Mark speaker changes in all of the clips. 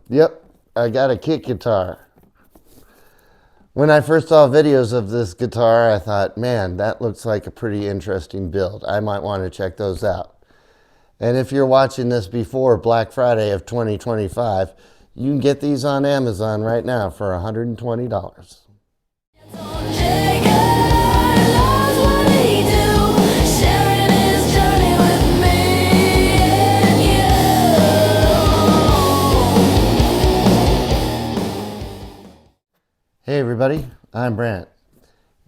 Speaker 1: Yep, I got a kit guitar. When I first saw videos of this guitar, I thought, man, that looks like a pretty interesting build. I might want to check those out. And if you're watching this before Black Friday of 2025, you can get these on Amazon right now for $120. Hey everybody, I'm Brant,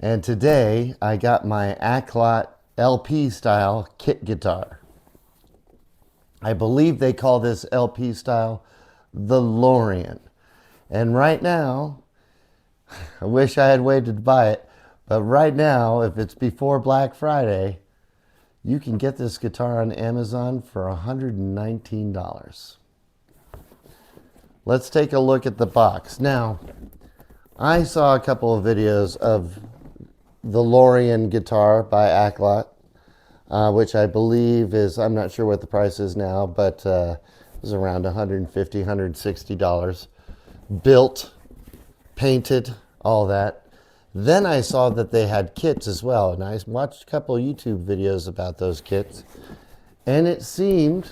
Speaker 1: and today I got my Aklot LP style kit guitar. I believe they call this LP style the Lorien. And right now, I wish I had waited to buy it, but right now, if it's before Black Friday, you can get this guitar on Amazon for $119. Let's take a look at the box. Now, I saw a couple of videos of the Lorien Guitar by Aklot, which I believe is, I'm not sure what the price is now, but it was around $150, $160. Built, painted, all that. Then I saw that they had kits as well, and I watched a couple of YouTube videos about those kits, and it seemed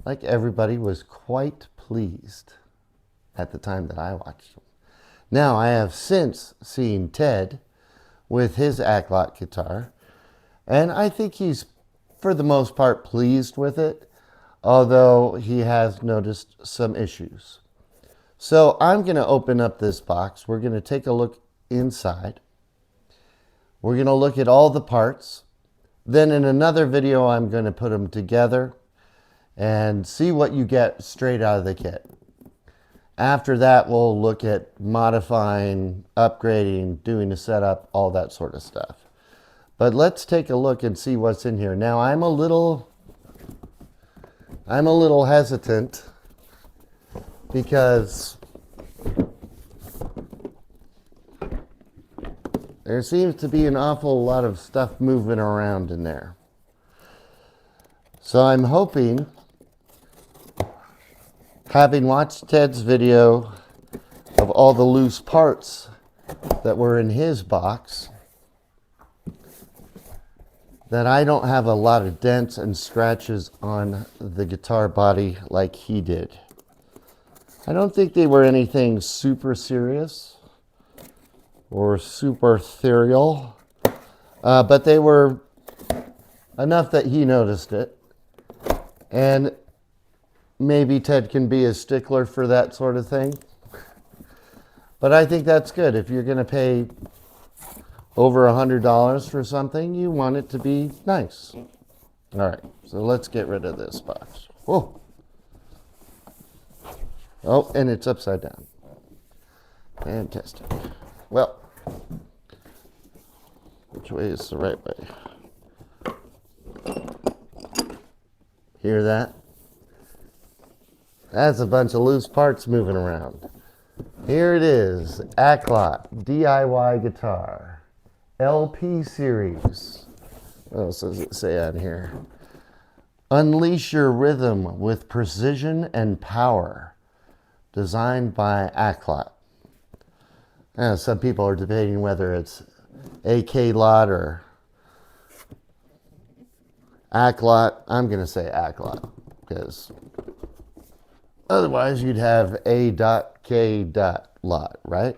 Speaker 1: like everybody was quite pleased at the time that I watched them. Now, I have since seen Ted with his Aklot guitar, and I think he's, for the most part, pleased with it, although he has noticed some issues. So I'm going to open up this box. We're going to take a look inside. We're going to look at all the parts. Then in another video, I'm going to put them together and see what you get straight out of the kit. After that, we'll look at modifying, upgrading, doing a setup, all that sort of stuff. But let's take a look and see what's in here. Now, I'm a little hesitant because there seems to be an awful lot of stuff moving around in there. So I'm hoping, having watched Ted's video of all the loose parts that were in his box, that I don't have a lot of dents and scratches on the guitar body like he did. I don't think they were anything super serious or super ethereal, but they were enough that he noticed it. And maybe Ted can be a stickler for that sort of thing. But I think that's good. If you're going to pay over $100 for something, you want it to be nice. All right, so let's get rid of this box. Whoa. Oh, and it's upside down. Fantastic. Well, which way is the right way? Hear that? That's a bunch of loose parts moving around. Here it is, Aklot DIY guitar, LP series. What else does it say on here? Unleash your rhythm with precision and power. Designed by Aklot. Now, some people are debating whether it's Aklot or Aklot. I'm going to say Aklot because otherwise you'd have A.K.lot, right?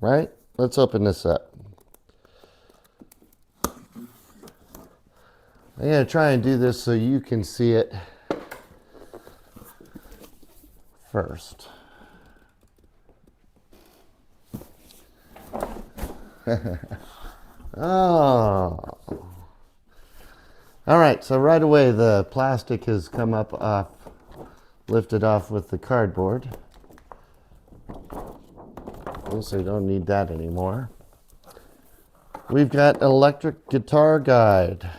Speaker 1: Right? Let's open this up. I'm going to try and do this so you can see it first. Oh. All right, so right away the plastic has come up off, lifted off with the cardboard. So you don't need that anymore. We've got electric guitar guide.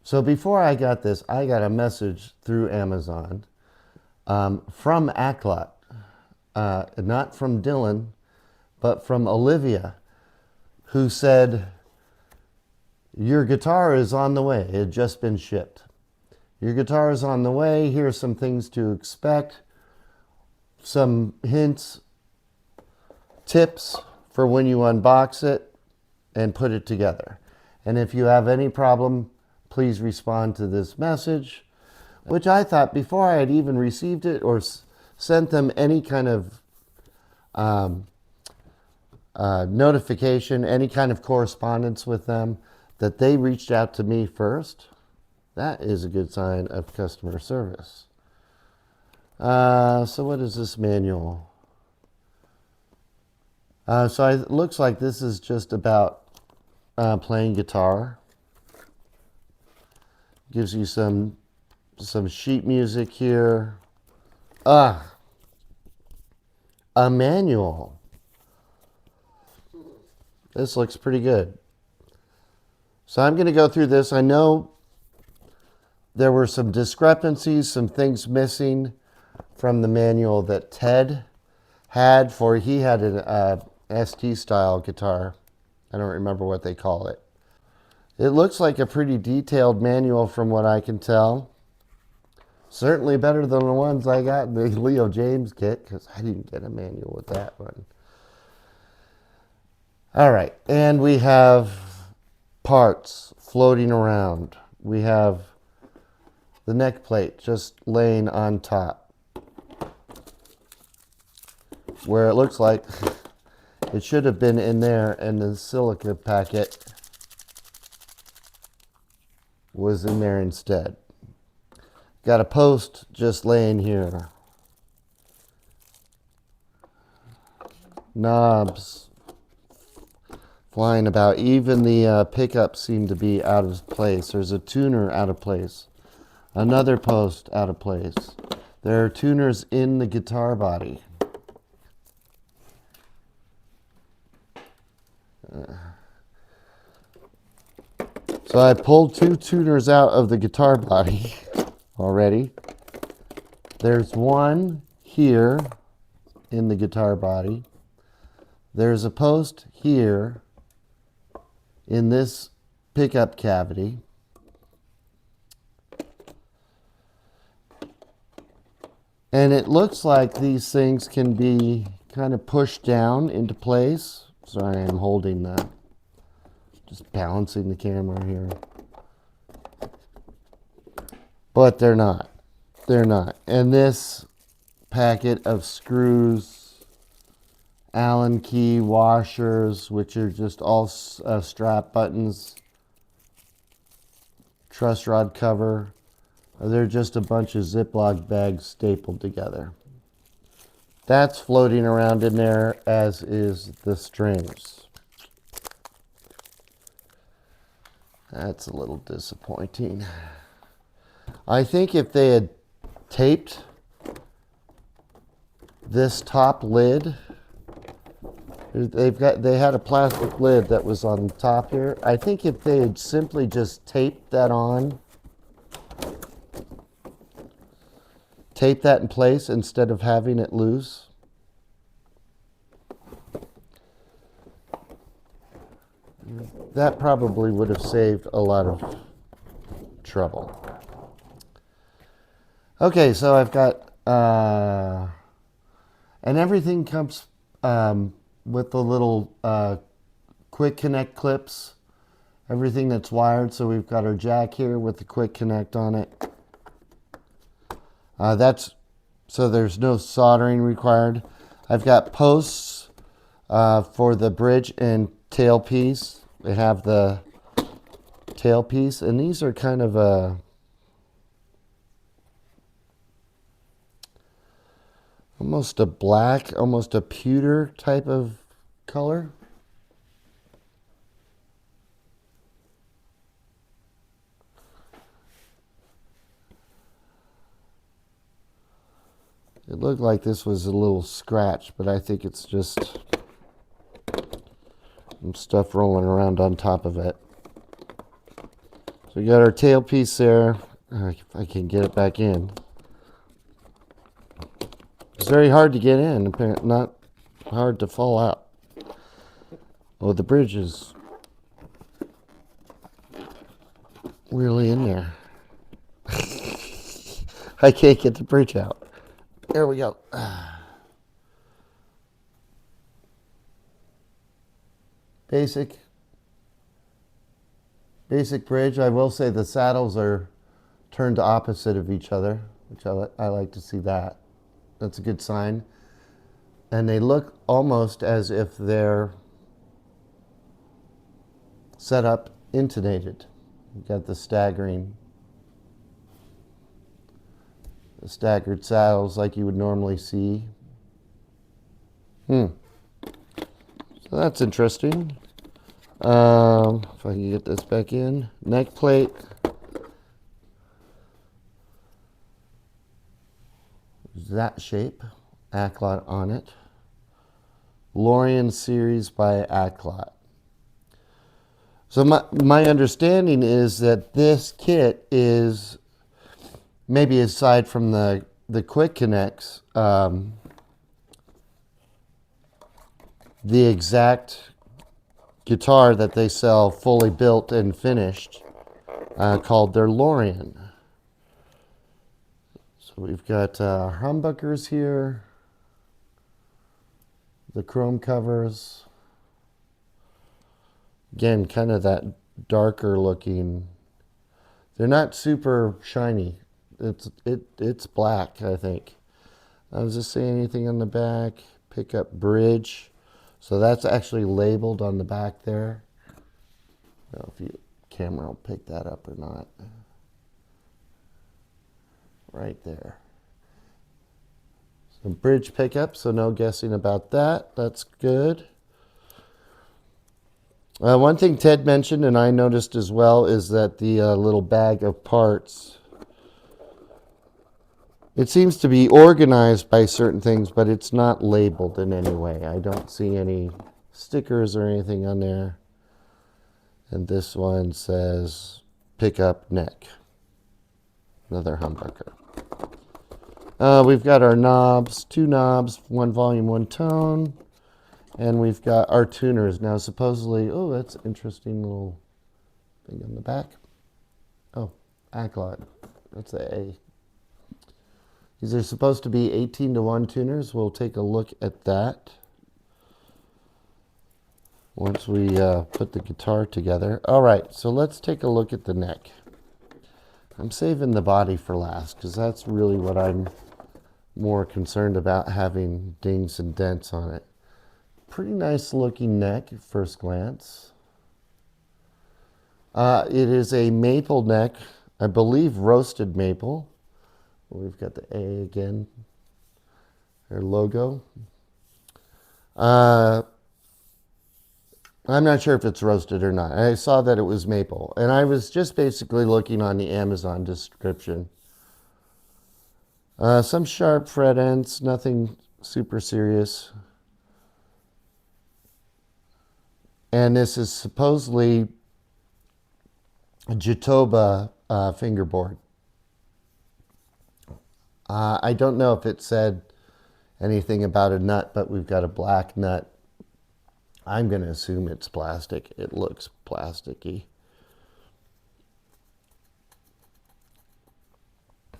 Speaker 1: So before I got this, I got a message through Amazon from Aklot, not from Dylan, but from Olivia, who said, your guitar is on the way. It had just been shipped. Your guitar is on the way. Here are some things to expect. some hints, tips for when you unbox it and put it together. And if you have any problem, please respond to this message, which I thought before I had even received it or sent them any kind of notification, any kind of correspondence with them, that they reached out to me first. That is a good sign of customer service. So what is this manual? It looks like this is just about playing guitar. Gives you some sheet music here. A manual. This looks pretty good. So I'm going to go through this. I know there were some discrepancies, some things missing from the manual that Ted had he had an ST style guitar. I don't remember what they call it. It looks like a pretty detailed manual from what I can tell. Certainly better than the ones I got in the Leo James kit, because I didn't get a manual with that one. All right, and we have parts floating around. We have the neck plate just laying on top, where it looks like it should have been in there and the silica packet was in there instead. Got a post just laying here. Knobs flying about. Even the pickups seem to be out of place. There's a tuner out of place. Another post out of place. There are tuners in the guitar body. So I pulled 2 tuners out of the guitar body already. There's one here in the guitar body. There's a post here in this pickup cavity. And it looks like these things can be kind of pushed down into place. Sorry, I'm holding that. Just balancing the camera here. But they're not. They're not. And this packet of screws, Allen key washers, which are just all strap buttons, truss rod cover, they're just a bunch of Ziploc bags stapled together. That's floating around in there, as is the strings. That's a little disappointing. I think if they had taped this top lid, they had a plastic lid that was on top here. I think if they had simply just taped that on, tape that in place instead of having it loose, that probably would have saved a lot of trouble. Okay, so I've got, and everything comes with the little quick connect clips, everything that's wired. So we've got our jack here with the quick connect on it. So there's no soldering required. I've got posts for the bridge and tailpiece. They have the tailpiece, and these are kind of almost a black, almost a pewter type of color. It looked like this was a little scratch, but I think it's just some stuff rolling around on top of it. So we got our tailpiece there. If I can get it back in. It's very hard to get in, apparently not hard to fall out. Oh, the bridge is really in there. I can't get the bridge out. There we go. Basic bridge. I will say the saddles are turned opposite of each other, which I like to see that. That's a good sign. And they look almost as if they're set up intonated. You've got the staggered saddles like you would normally see. So that's interesting. If I can get this back in. Neck plate. That shape. Aklot on it. Lorien series by Aklot. So my understanding is that this kit is, maybe aside from the quick connects, the exact guitar that they sell fully built and finished, called their Lorien. So we've got humbuckers here, the chrome covers. Again, kind of that darker looking. They're not super shiny. It's black, I think. Does this say anything on the back? Pickup bridge. So that's actually labeled on the back there. I don't know if the camera will pick that up or not. Right there. Some bridge pickup, so no guessing about that. That's good. One thing Ted mentioned, and I noticed as well, is that the little bag of parts, it seems to be organized by certain things, but it's not labeled in any way. I don't see any stickers or anything on there. And this one says pickup neck. Another humbucker. We've got our knobs, 2 knobs, 1 volume, 1 tone. And we've got our tuners. Now, supposedly, oh, that's an interesting little thing on the back. Oh, Aklot. That's the A. These are supposed to be 18-to-1 tuners. We'll take a look at that once we put the guitar together. All right, so let's take a look at the neck. I'm saving the body for last because that's really what I'm more concerned about, having dings and dents on it. Pretty nice looking neck at first glance. It is a maple neck, I believe roasted maple. We've got the A again, their logo. I'm not sure if it's roasted or not. I saw that it was maple, and I was just basically looking on the Amazon description. Some sharp fret ends, nothing super serious. And this is supposedly a Jatoba fingerboard. I don't know if it said anything about a nut, but we've got a black nut. I'm going to assume it's plastic. It looks plasticky.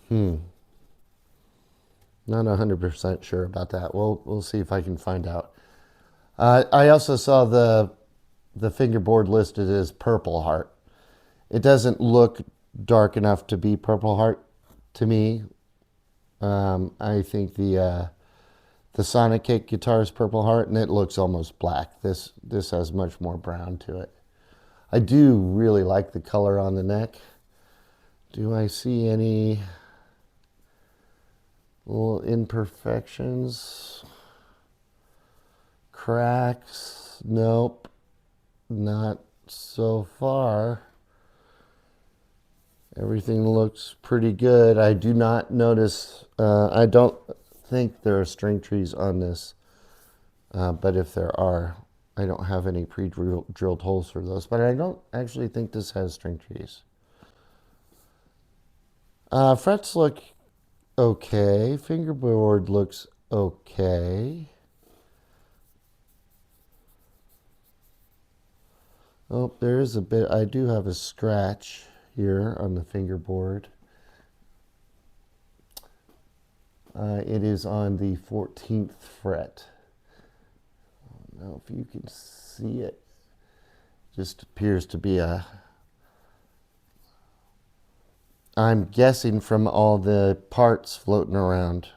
Speaker 1: Not 100% sure about that. We'll see if I can find out. I also saw the fingerboard listed as Purple Heart. It doesn't look dark enough to be Purple Heart to me. I think the Sonic Cake guitar is Purple Heart, and it looks almost black. This has much more brown to it. I do really like the color on the neck. Do I see any little imperfections? Cracks? Nope. Not so far. Everything looks pretty good. I do not notice, I don't think there are string trees on this, but if there are, I don't have any pre-drilled holes for those, but I don't actually think this has string trees. Frets look okay. Fingerboard looks okay. Oh, there is a bit. I do have a scratch here on the fingerboard. It is on the 14th fret. I don't know if you can see it. Just appears to be I'm guessing from all the parts floating around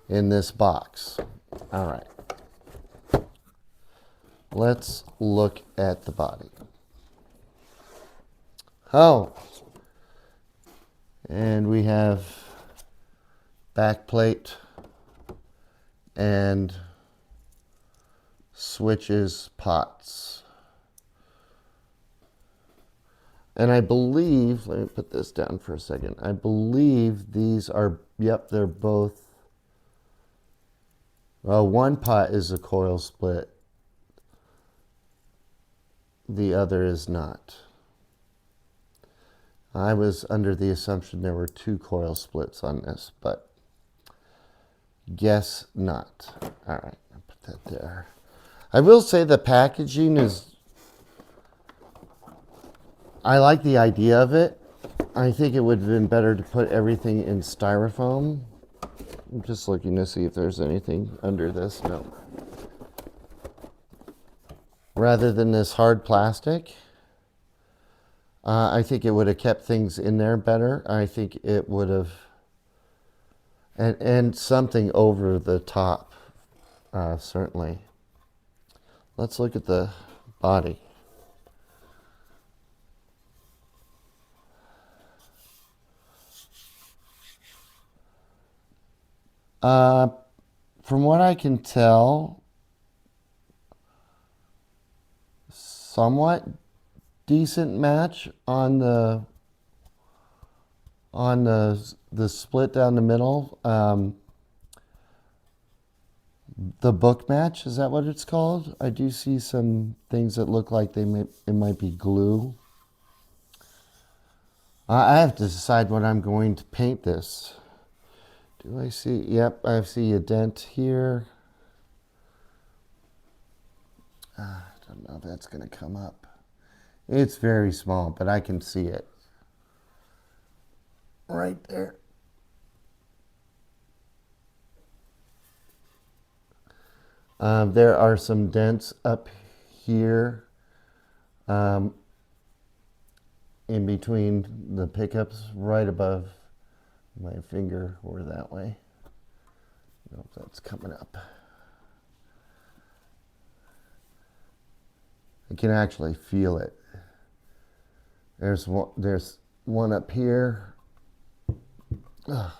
Speaker 1: in this box. All right. Let's look at the body. Oh, and we have back plate and switches, pots. And I believe, let me put this down for a second. I believe these are, yep, they're both, well, one pot is a coil split. The other is not. I was under the assumption there were 2 coil splits on this, but guess not. All right, I'll put that there. I will say the packaging is, I like the idea of it. I think it would have been better to put everything in styrofoam. I'm just looking to see if there's anything under this. No. Rather than this hard plastic. I think it would have kept things in there better. I think it would have, and something over the top, certainly. Let's look at the body. From what I can tell, somewhat decent match on the split down the middle. The book match, is that what it's called? I do see some things that look like it might be glue. I have to decide what I'm going to paint this. Do I see? Yep, I see a dent here. I don't know if that's going to come up. It's very small, but I can see it. Right there. There are some dents up here in between the pickups, right above my finger, or that way. Nope, that's coming up. I can actually feel it. There's one up here. Ugh.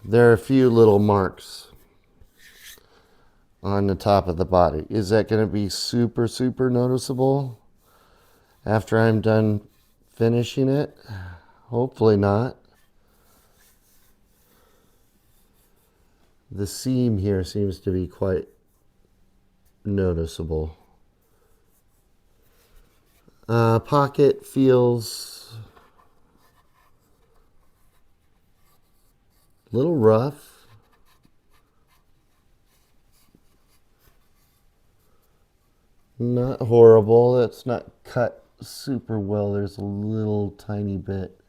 Speaker 1: There are a few little marks on the top of the body. Is that going to be super, super noticeable after I'm done finishing it? Hopefully not. The seam here seems to be quite noticeable. Pocket feels a little rough. Not horrible. It's not cut super well. There's a little tiny bit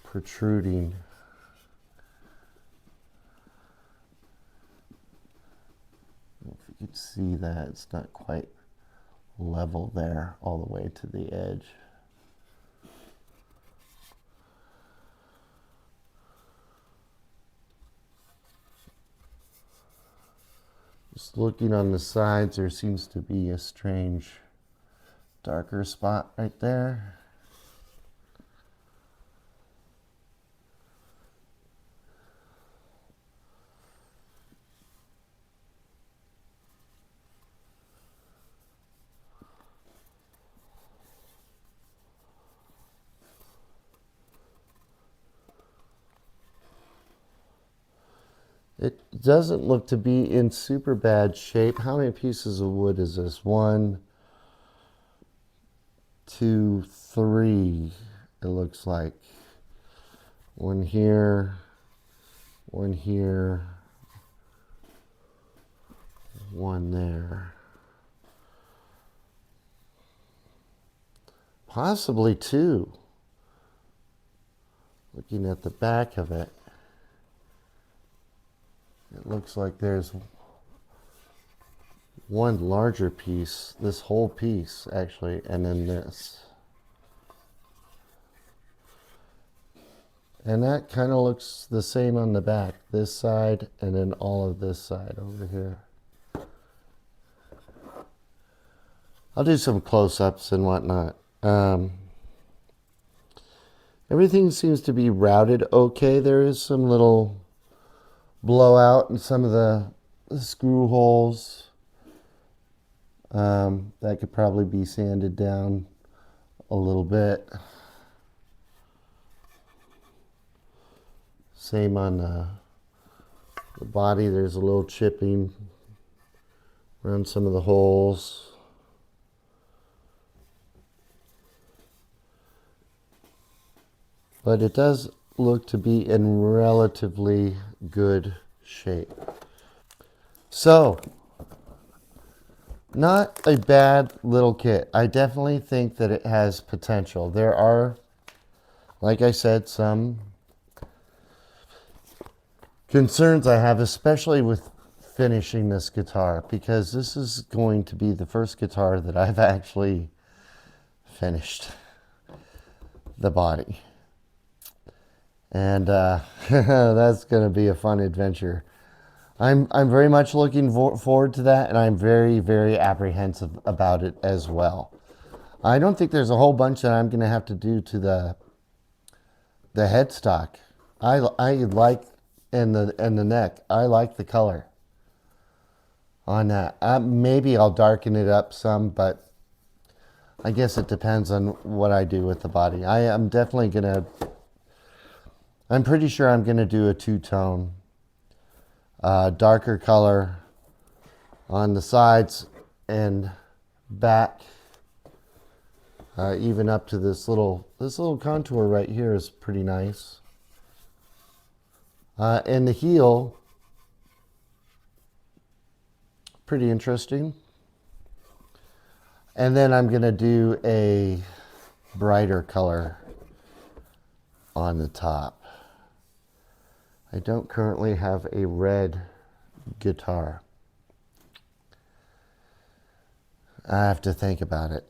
Speaker 1: protruding. I don't know if you can see that. It's not quite level there all the way to the edge. Just looking on the sides, there seems to be a strange darker spot right there. It doesn't look to be in super bad shape. How many pieces of wood is this? 1, 2, 3, it looks like. One here, one here, one there. Possibly 2. Looking at the back of it. It looks like there's one larger piece, this whole piece actually, and then this. And that kind of looks the same on the back, this side, and then all of this side over here. I'll do some close-ups and whatnot. Everything seems to be routed okay. There is some little blowout in some of the screw holes. That could probably be sanded down a little bit. Same on the body. There's a little chipping around some of the holes. But it does look to be in relatively good shape. So, not a bad little kit. I definitely think that it has potential. There are, like I said, some concerns I have, especially with finishing this guitar, because this is going to be the first guitar that I've actually finished the body. And that's going to be a fun adventure. I'm very much looking forward to that, and I'm very, very apprehensive about it as well. I don't think there's a whole bunch that I'm going to have to do to the headstock. I like, and the neck, I like the color on that. Maybe I'll darken it up some, but I guess it depends on what I do with the body. I'm definitely going to, I'm pretty sure I'm going to do a two-tone, darker color on the sides and back, even up to this little contour right here is pretty nice. And the heel, pretty interesting. And then I'm going to do a brighter color on the top. I don't currently have a red guitar. I have to think about it.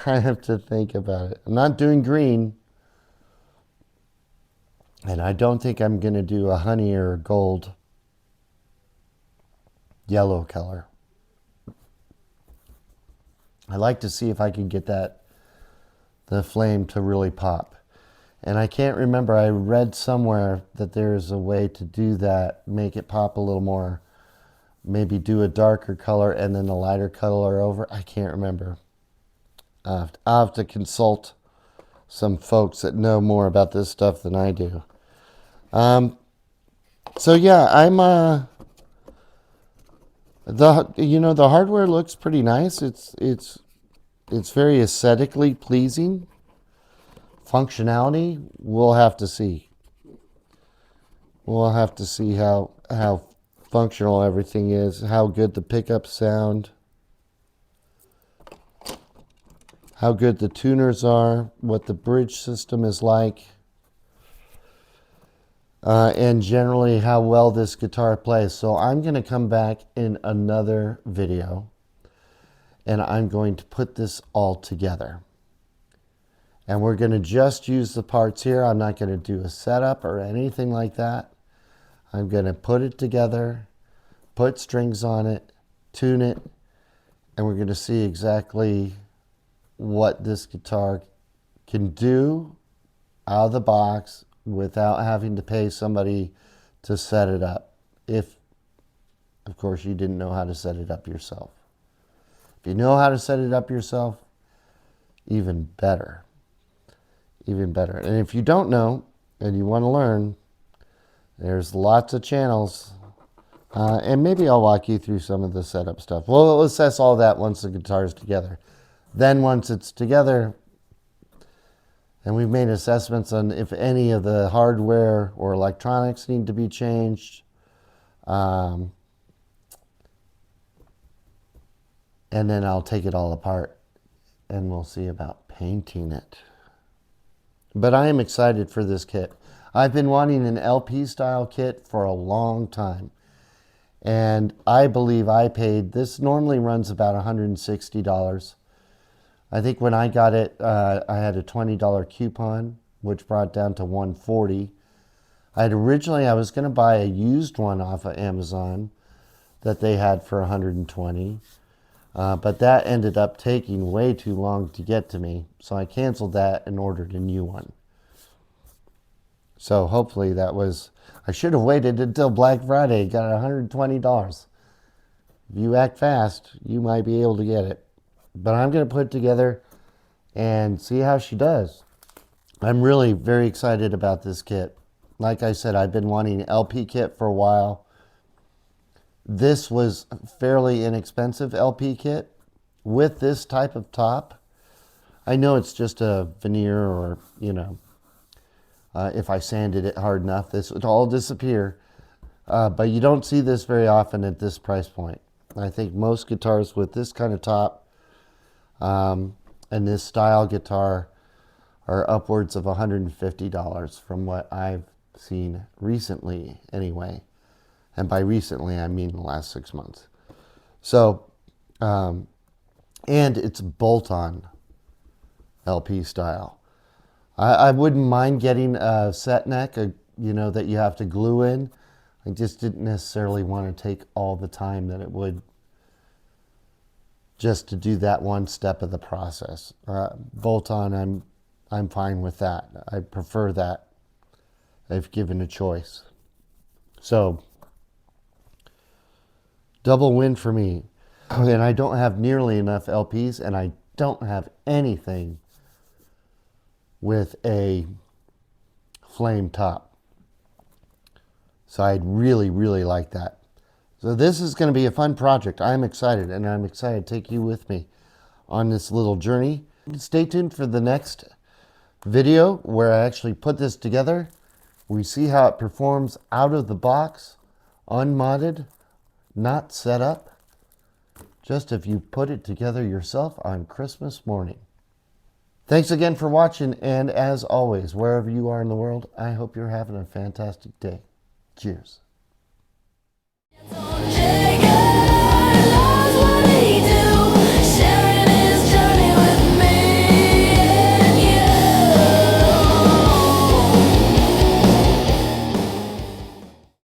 Speaker 1: I have to think about it. I'm not doing green. And I don't think I'm going to do a honey or gold yellow color. I like to see if I can get the flame to really pop. And I can't remember, I read somewhere that there's a way to do that, make it pop a little more. Maybe do a darker color and then a lighter color over. I can't remember. I'll have to consult some folks that know more about this stuff than I do. So yeah, I'm the hardware looks pretty nice. It's very aesthetically pleasing. Functionality, we'll have to see. We'll have to see how functional everything is, how good the pickups sound, how good the tuners are, what the bridge system is like, and generally how well this guitar plays. So I'm going to come back in another video, and I'm going to put this all together. And we're going to just use the parts here. I'm not going to do a setup or anything like that. I'm going to put it together, put strings on it, tune it, and we're going to see exactly what this guitar can do out of the box without having to pay somebody to set it up. If, of course, you didn't know how to set it up yourself. If you know how to set it up yourself, even better. Even better. And if you don't know and you want to learn, there's lots of channels. And maybe I'll walk you through some of the setup stuff. We'll assess all that once the guitar's together. Then once it's together, and we've made assessments on if any of the hardware or electronics need to be changed. And then I'll take it all apart and we'll see about painting it. But I am excited for this kit. I've been wanting an LP style kit for a long time. And I believe I paid, this normally runs about $160. I think when I got it, I had a $20 coupon, which brought it down to $140. Originally, I was going to buy a used one off of Amazon that they had for $120. But that ended up taking way too long to get to me. So I canceled that and ordered a new one. So hopefully that was, I should have waited until Black Friday, got $120. If you act fast, you might be able to get it. But I'm going to put it together and see how she does. I'm really very excited about this kit. Like I said, I've been wanting an LP kit for a while. This was a fairly inexpensive LP kit with this type of top. I know it's just a veneer or, if I sanded it hard enough, this would all disappear. But you don't see this very often at this price point. I think most guitars with this kind of top and this style guitar are upwards of $150 from what I've seen recently anyway. And by recently, I mean the last 6 months. So, and it's bolt-on LP style. I wouldn't mind getting a set neck, that you have to glue in. I just didn't necessarily want to take all the time that it would just to do that one step of the process. Bolt-on, I'm fine with that. I prefer that if given a choice. So, double win for me. And I don't have nearly enough LPs, and I don't have anything with a flame top. So I'd really, really like that. So this is going to be a fun project. I'm excited, and I'm excited to take you with me on this little journey. Stay tuned for the next video where I actually put this together. We see how it performs out of the box, unmodded, not set up, just if you put it together yourself on Christmas morning. Thanks again for watching, and as always, wherever you are in the world, I hope you're having a fantastic day. Cheers.